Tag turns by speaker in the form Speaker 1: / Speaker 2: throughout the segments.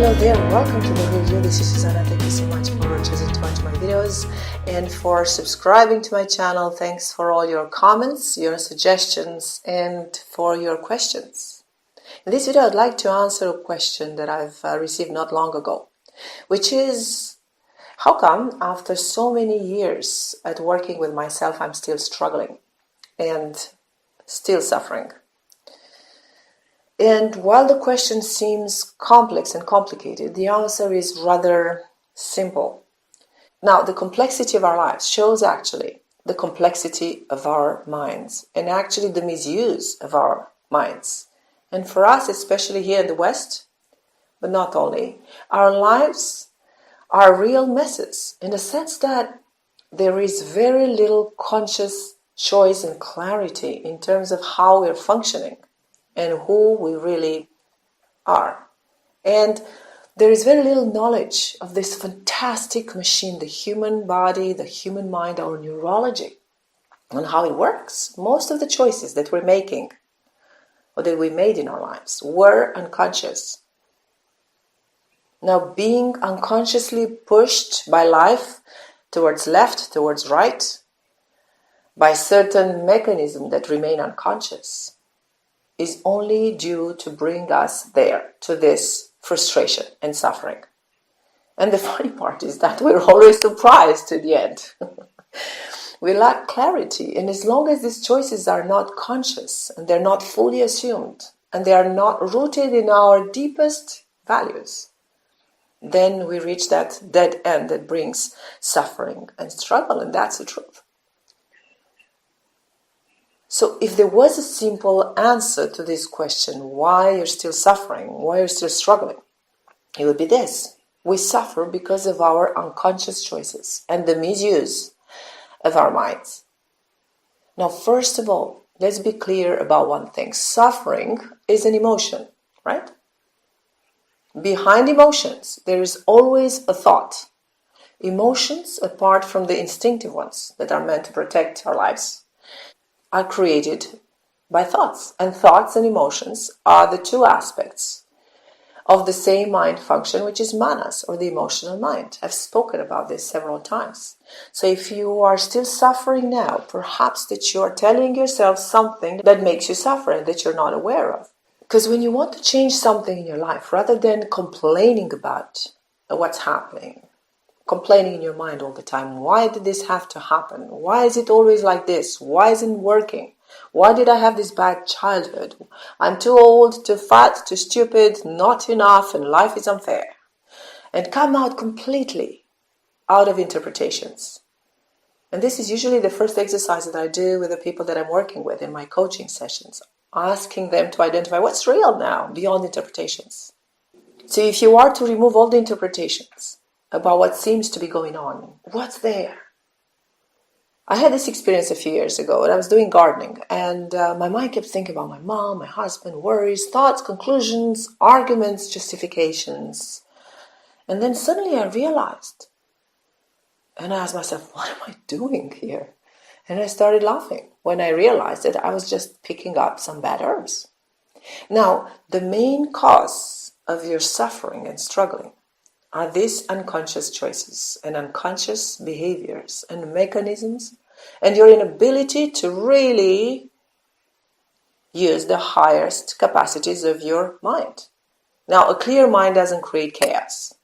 Speaker 1: Hello there, welcome to the review. This is Susanna. Thank you so much for choosing to watch my videos and for subscribing to my channel. Thanks for all your comments, your suggestions, and for your questions. In this video, I'd like to answer a question that I've received not long ago, which is, how come after so many years at working with myself, I'm still struggling and still suffering? And while the question seems complex and complicated, the answer is rather simple. Now, the complexity of our lives shows actually the complexity of our minds and actually the misuse of our minds. And for us, especially here in the West, but not only, our lives are real messes in the sense that there is very little conscious choice and clarity in terms of how we're functioning and who we really are. And there is very little knowledge of this fantastic machine, the human body, the human mind, our neurology, and how it works. Most of the choices that we're making, or that we made in our lives, were unconscious. Now, being unconsciously pushed by life towards left, towards right, by certain mechanisms that remain unconscious, is only due to bring us there, to this frustration and suffering. And the funny part is that we're always surprised at the end. We lack clarity, and as long as these choices are not conscious, and they're not fully assumed, and they are not rooted in our deepest values, then we reach that dead end that brings suffering and struggle, and that's the truth. So if there was a simple answer to this question, why you're still suffering, why you're still struggling, it would be this. We suffer because of our unconscious choices and the misuse of our minds. Now, first of all, let's be clear about one thing. Suffering is an emotion, right? Behind emotions, there is always a thought. Emotions, apart from the instinctive ones that are meant to protect our lives, are created by thoughts. And thoughts and emotions are the two aspects of the same mind function, which is manas, or the emotional mind. I've spoken about this several times. So if you are still suffering now, perhaps that you are telling yourself something that makes you suffer and that you're not aware of. Because when you want to change something in your life, rather than complaining about what's happening, complaining in your mind all the time, why did this have to happen? Why is it always like this? Why isn't it working? Why did I have this bad childhood? I'm too old, too fat, too stupid, not enough, and life is unfair. And come out completely out of interpretations. And this is usually the first exercise that I do with the people that I'm working with in my coaching sessions, asking them to identify what's real now, beyond interpretations. So if you are to remove all the interpretations about what seems to be going on, what's there? I had this experience a few years ago, and I was doing gardening, and my mind kept thinking about my mom, my husband, worries, thoughts, conclusions, arguments, justifications. And then suddenly I realized, and I asked myself, what am I doing here? And I started laughing when I realized that I was just picking up some bad herbs. Now, the main cause of your suffering and struggling are these unconscious choices and unconscious behaviors and mechanisms, and your inability to really use the highest capacities of your mind. Now, a clear mind doesn't create chaos.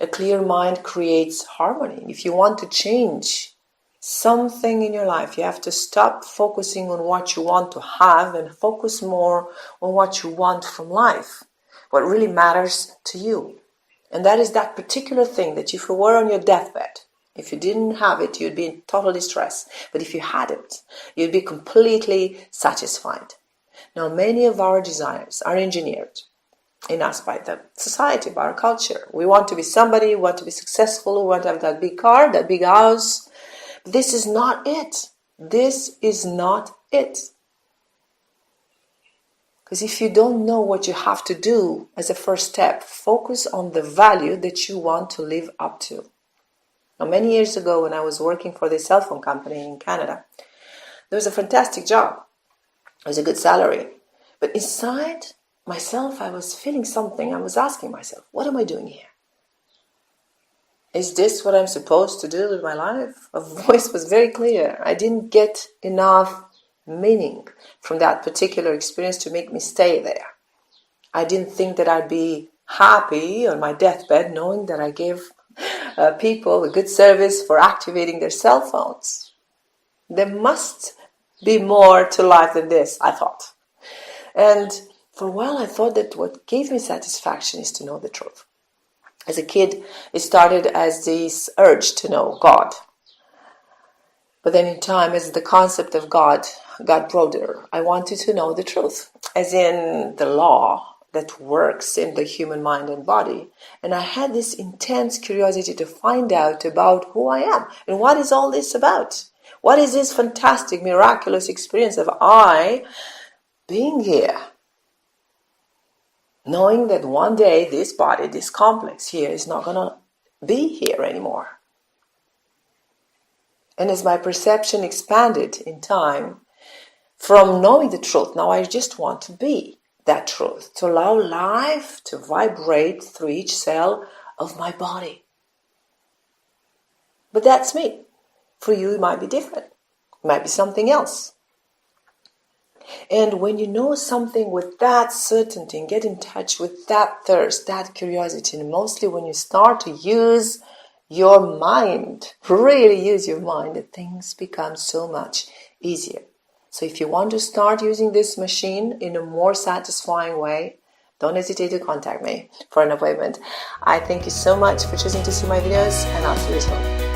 Speaker 1: A clear mind creates harmony. If you want to change something in your life, you have to stop focusing on what you want to have and focus more on what you want from life, what really matters to you. And that is that particular thing that if you were on your deathbed, if you didn't have it, you'd be in total distress. But if you had it, you'd be completely satisfied. Now, many of our desires are engineered in us by the society, by our culture. We want to be somebody, we want to be successful, we want to have that big car, that big house. But this is not it. This is not it. Because if you don't know what you have to do as a first step, focus on the value that you want to live up to. Now, many years ago, when I was working for this cell phone company in Canada, there was a fantastic job. It was a good salary. But inside myself, I was feeling something. I was asking myself, what am I doing here? Is this what I'm supposed to do with my life? A voice was very clear. I didn't get enough meaning from that particular experience to make me stay there. I didn't think that I'd be happy on my deathbed knowing that I gave people a good service for activating their cell phones. There must be more to life than this, I thought. And for a while I thought that what gave me satisfaction is to know the truth. As a kid, it started as this urge to know God. But then in time, as the concept of God got broader, I wanted to know the truth, as in the law that works in the human mind and body. And I had this intense curiosity to find out about who I am and what is all this about. What is this fantastic, miraculous experience of I being here? Knowing that one day this body, this complex here is not going to be here anymore. And as my perception expanded in time, from knowing the truth, now I just want to be that truth, to allow life to vibrate through each cell of my body. But that's me. For you, it might be different. It might be something else. And when you know something with that certainty and get in touch with that thirst, that curiosity, and mostly when you start to use your mind, really use your mind, that things become so much easier. So if you want to start using this machine in a more satisfying way, don't hesitate to contact me for an appointment. I thank you so much for choosing to see my videos, and I'll see you soon.